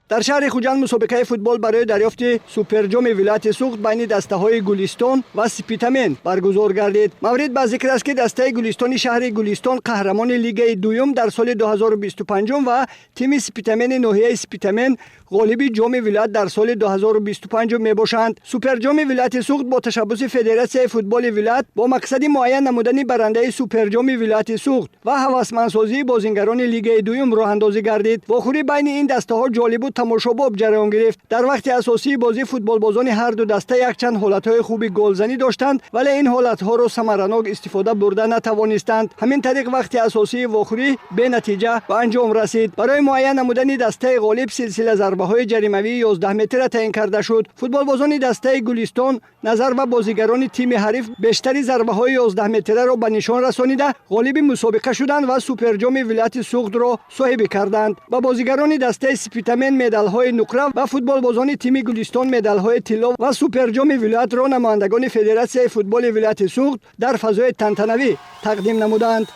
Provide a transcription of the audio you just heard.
در شهر خوجند مسابقه فوتبال برای دریافت سوپرجام ولایت سوخت بین دسته‌های گلستان و سپیتمن برگزار گردید. مورد به ذکر است که دسته گلستان شهر گلستان قهرمان لیگ دوم در سال 2025 و تیم سپیتمن ناحیه سپیتمن غالب جام ولایت در سال 2025 می باشند. سوپرجام ولایت سوخت با تشبث فدراسیون فوتبال ولایت با مقصد معین نمودن برنده سوپرجام ولایت سوخت و هوسمندسازی بازیگران لیگ دوم راه اندازی گردید. واخوری بین این دسته ها جالب و تماشاباب جریان گرفت. در وقت اساسی بازی فوتبال بازان هر دو دسته یک چند حالت‌های خوبی گلزنی داشتند، ولی این حالت‌ها را ثمرناک استفاده برده نتوانستند. همین طریق وقت اساسی واخوری به نتیجه به انجام رسید. برای معین نمودن دسته غالب سلسله ضربه‌های جریمه‌ای 11 متر تعیین کرده شد. فوتبال بازان دسته گلستان نظر به بازیگران تیم حریف بیشتری ضربه‌های 11 متره را به نشان رسانیده غالب مسابقه شدند و سوپرجام ولایت سوخت را صاحب کردند. و بازیگران دسته سپیتمن مدال‌های نقره و فوتبال بازان تیم گلستان مدال‌های طلا و سوپرجام ولایت را نمایندگان فدراسیون فوتبال ولایت سوخت در فضای تنتنوی تقدیم نمودند.